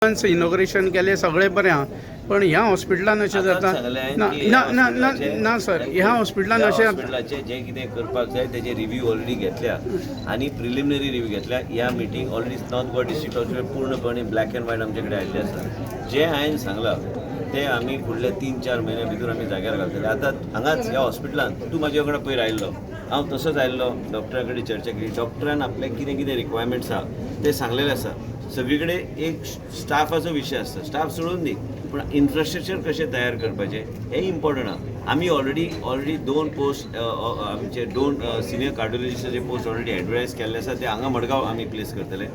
Inauguration केले सगळे बरें आहा पण ह्या हॉस्पिटलान अशें जाता ना ना ना ना ना सर ह्या हॉस्पिटलान अशें हॉस्पिटलाचे जे कितें करपाक जाय तेजे रिव्यू ऑलरेडी घेतल्या आनी प्रिलिमिनरी रिव्यू घेतल्या. ह्या meeting already north Goa district hospital पूर्णपणे ब्लॅक अँड व्हायट आमचे कडेन आयिल्ले आसा. जे हांवें सांगलां ते आमी फुडले 3-4 म्हयने भितर आमी जाग्यार घालतले. आतां हांगाच ह्या हॉस्पिटलान तूं म्हाजे वांगडा पयर आयिल्लो, हांव तसोच आयिल्लो, डॉक्टरा कडेन चर्चा केली. डॉक्टरान आपले कितें कितें रिक्वायरमेंट्स आहा ते सांगलेले आसा. सगळीकडे एक स्टाफाचो विशय आसता, स्टाफ सोडून दी पण इन्फ्रास्ट्रक्चर कशें तयार करपाचें हें इम्पॉर्टंट आहा. आमी ऑलरेडी 2 पोस्ट आमचे 2 सिनियर कार्डिओलॉजिस्टाचे पोस्ट ऑलरेडी एडवर्टायज केल्ले आसा. ते हांगा मडगांव आमी प्लेस करतले.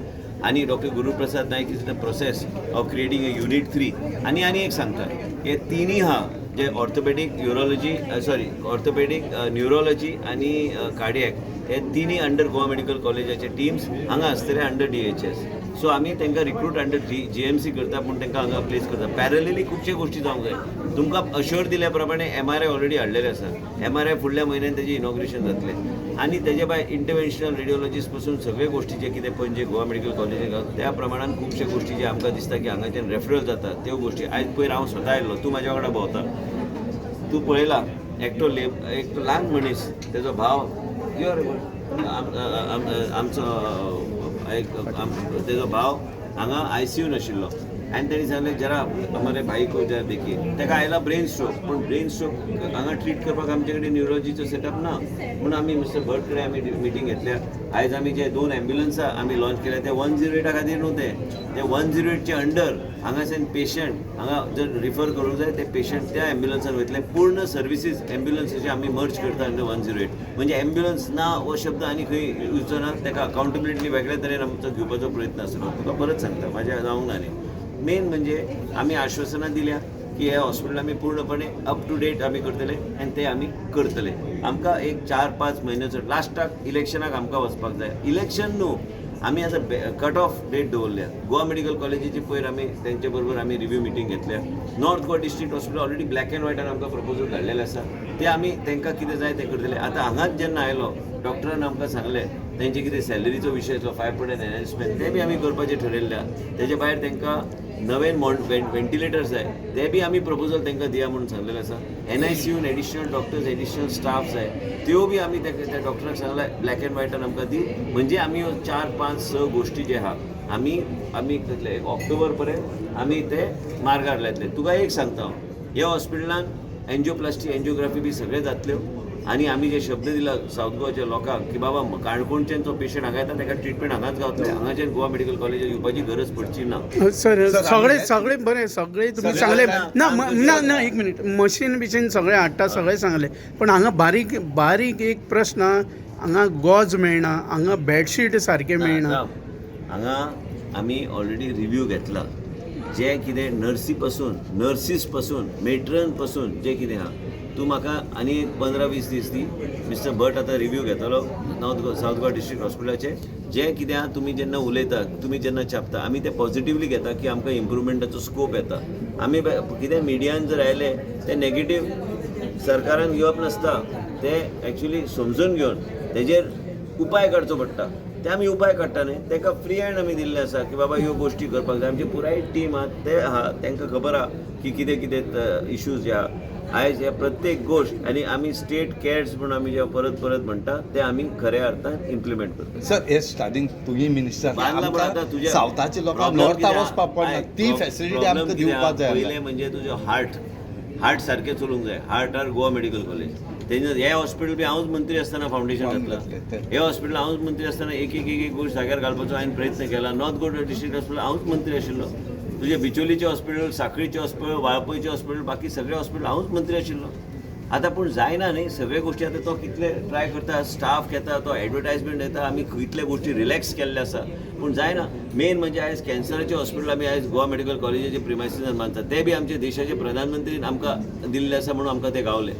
आनी doctor Guruprasad Naik is the process of creating a unit 3 आनी एक सांगता हे तिनूय आहा जे ऑर्थोपेडीक न्युरोलॉजी आनी कार्डियॅक हे तिनूय अंडर गोवा मेडिकल कॉलेजाचे टीम्स हांगा आसतले अंडर DHS. सो आमी तांकां रिक्रूट अंडर GMC करता पूण तांकां हांगा प्लेस करता. पॅरलली खुबशे गोश्टी जावंक जाय. तुमकां अश्योर दिल्या प्रमाणे MRI ऑलरेडी हाडलेले आसा. MRI फुडल्या म्हयन्यान तेजें इनॉग्रेशन जातलें आनी तेजे भायर इंटरव्हेन्शनल रेडिओलॉजिस्ट पासून सगळे गोश्टी जे कितें पणजे गोवा मेडिकल कॉलेजीक त्या प्रमाणान खुबशे गोश्टी जे आमकां दिसता की हांगाच्यान रेफरल जाता त्यो गोश्टी आयज पयर हांव स्वता आयिल्लो, तूं म्हाज्या वांगडा भोंवता, तूं पळयला एकटो ल्हान मनीस तेजो भाव तेजो भाव हांगा ICU नाशिल्लो आनी ताणी सांगलें जरा हमारे भाई को जरा देखीए. ताका आयला ब्रेन स्ट्रोक पूण ब्रेन स्ट्रोक हांगा ट्रीट करपाक आमचे कडेन न्युरोलॉजीचो सेटअप ना म्हूण आमी मिस्टर भट कडेन आमी मिटींग घेतल्या. आयज आमी जे 2 एम्ब्युलन्सां आमी लॉन्च केल्या ते 108 खातीर न्हू ते 108चे अंडर हांगाच्यान पेशंट हांगा जर रिफर करूंक जाय ते पेशंट त्या एम्ब्युलन्सान वयतले. पूर्ण सर्विसीस एम्ब्युलन्साचे आमी मर्ज करता अंडर 108 म्हणजे एम्ब्युलन्स ना हो शब्द आनी खंय उरचो ना. ताका अकावंटेबिलिटी वेगळ्या तरेन आमचो घेवपाचो प्रयत्न आसलो. तुका परत सांगता म्हाज्या जावंक ना न्ही. मेन म्हणजे आमी आश्वासनां दिल्या की हे हॉस्पिटल आमी पूर्णपणे अप टू डेट आमी करतले आनी ते आमी करतले. आमकां एक 4-5 म्हयन्याचो लास्टाक इलेक्शनाक आमकां वचपाक जाय. इलेक्शन न्हू आमी आतां कट ऑफ डेट दवरल्या. गोवा मेडिकल कॉलेजीची पयर आमी तेंचे बरोबर आमी रिव्यू मिटींग घेतल्या. North Goa district hospital already black and व्हायटान आमकां प्रपोजल धाडलेले आसा ते आमी तांकां कितें जाय ते करतले. आतां हांगाच जेन्ना आयलो डॉक्टरान आमकां सांगलें तेंचे कितें सॅलरीचो विशय आसलो 5% एनहान्समेंट ते बी आमी करपाचें ठरयल्ल्या. तेजे भायर तांकां नवेन व्हेंटिलेटर्स जाय ते बी आमी प्रपोजल तांकां दिया म्हणून सांगलेलें आसा. NICUन एडिशनल डॉक्टर्स एडिशनल स्टाफ जाय त्यो बी आमी त्या डॉक्टराक सांगला ब्लॅक अँड व्हायटान आमकां दी म्हणजे आमी 4-5-6 गोश्टी जे आहा आमी करतले. ऑक्टोबर पर्यंत आमी ते मार्गार लायतले. तुका एक सांगता हांव ह्या हॉस्पिटलान एन्जिओप्लास्टी एन्जिओग्राफी बी सगळे जातल्यो आनी आमी जे शब्द दिला सावथ गोवाच्या लोकांक की बाबा काणकोणच्यान जो पेशंट हांगा येता ताका ट्रिटमेंट हांगाच गावतले. हांगाच्यान गोवा मेडिकल कॉलेजात येवपाची गरज पडची ना. सर सगळे बरें सगळे तुमी सांगले ना एक मिनीट मशीन बिशीन सगळे हाडटा सगळे सांगले पण हांगा बारीक एक प्रश्न हांगा गॉज मेळना, हांगा बेडशीट सारके मेळना. हांगा आमी ऑलरेडी रिव्यू घेतला. जे कितें नर्सीस पासून मेट्रन पासून जे कितें आहा तूं म्हाका आनी 15-20 दीस दी. मिस्टर भट आतां रिव्यू घेतलो सावथ गोवा डिस्ट्रिक्ट हॉस्पिटलाचे. जे कितें आहा तुमी जेन्ना उलयता तुमी जेन्ना छापता आमी ते पॉझिटिव्हली घेता की आमकां इम्प्रुवमेंटाचो स्कोप येता. आमी कितें मिडियान जर आयले ते नेगेटीव सरकारान घेवप नासता ते एक्चुली समजून घेवन तेजेर उपाय काडचो पडटा. ते आमी उपाय काडटा न्ही तांकां फ्री हँड आमी दिल्ले आसा की बाबा ह्यो गोश्टी करपाक जाय. आमची पुराय टीम आहा ते आहा तांकां खबर आहा की कितें कितें इश्यूज जे आहा आयज हे प्रत्येक गोश्ट आनी आमी स्टेट केअर्स म्हणून आमी जे परत म्हणटा ते आमी खऱ्या अर्थान इम्प्लिमेंट करता. सर हे स्टार्टिंग तुजी मिनिस्टर सावथाचे लोकांक नॉर्था वचपाक पडना ती फॅसिलिटी आमकां दिवपाक जाय. पयलें म्हणजे तुजो हार्ट सारकें चलूंक जाय. Heart are Goa medical college. तेन्ना हे हॉस्पिटल बी हांवूच मंत्री आसतना फावंडेशन घातला. हे हॉस्पिटल हांवूच मंत्री आसतना एक गोश्ट जाग्यार घालपाचो हांवें प्रयत्न केला. नॉर्थ गोवा डिस्ट्रिक्ट हॉस्पिटल हांवूच मंत्री आशिल्लो. तुजे बिचोलीचे हॉस्पिटल, साखळीचे हॉस्पिटल, वाळपयचे हॉस्पिटल, बाकी सगळे हॉस्पिटल हांवूच मंत्री आशिल्लो. आतां पूण जायना न्ही सगळे गोश्टी. आतां तो कितले ट्राय करता, स्टाफ घेता, तो एडवर्टायजमेंट येता, आमी कितले गोश्टी रिलॅक्स केल्ले आसा पूण जायना. मेन म्हणजे आयज कॅन्सराचे हॉस्पिटल आमी आयज गोवा मेडिकल कॉलेजाचे प्रिमायसिसान बांदता. ते बी आमचे देशाचे प्रधानमंत्रीन आमकां दिल्ले आसा म्हणून आमकां ते गावले.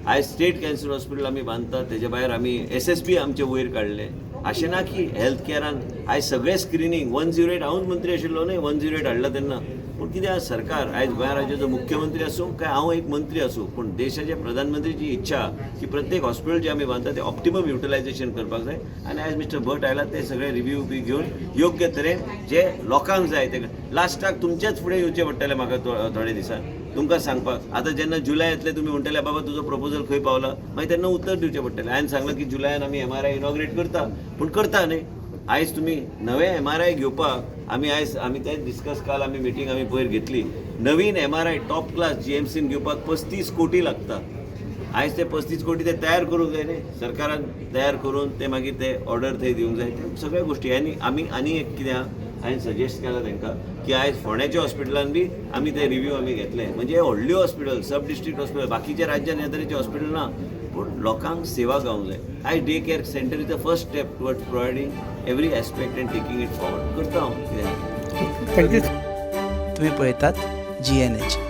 आयज स्टेट कॅन्सर हॉस्पिटल आमी बांदता. तेजे भायर आमी SSP आमचे वयर काडले. अशें ना की हेल्थ केअरान आयज सगळे स्क्रिनींग 108 हांवूच मंत्री आशिल्लो न्हय 108 हाडला तेन्ना पूण कित्याक सरकार आयज गोंय राज्याचो मुख्यमंत्री आसूं काय हांव एक मंत्री आसूं पूण देशाचे प्रधानमंत्रीची इच्छा की प्रत्येक हॉस्पिटल जे आमी बांदता ते ऑप्टिमम युटिलायझेशन करपाक जाय आनी आयज मिस्टर भट आयला ते सगळे रिव्यू बी घेवन योग्य तरेन जे लोकांक जाय ते लास्टाक तुमचेच फुडें येवचें पडटलें म्हाका थोडे दिसान तुमकां सांगपाक आतां जेन्ना जुलय येतले तुमी म्हणटले बाबा तुजो प्रपोजल खंय पावला मागीर तेन्ना उत्तर दिवचें पडटलें हांवें सांगलां की जुलयान आमी MRI इनॉग्रेट करता पूण करता न्ही आयज तुमी नवे MRI घेवपाक आमी तेच डिस्कस काल आमी मिटींग आमी पयर घेतली नवीन MRI टॉप क्लास GMCन घेवपाक 35 कोटी लागता आयज ते 35 कोटी ते तयार करूंक जाय न्ही सरकारान तयार करून ते मागीर ते ऑर्डर थंय दिवंक जाय ते सगळ्या गोश्टी आनी एक कितें हांवें सजेस्ट केलां तांकां की आयज फोंड्याच्या हॉस्पिटलान बी आमी ते रिव्यू आमी घेतले म्हणजे व्हडल्यो हॉस्पिटल सब डिस्ट्रिक्ट हॉस्पिटल बाकीच्या राज्यान ह्या तरेचे हॉस्पिटल ना पूण लोकांक सेवा गावंक जाय आयज day care centre is the first step towards providing every aspect and taking it forward करता हांव कितें थँक्यू तुम्ही पळयतात GNH.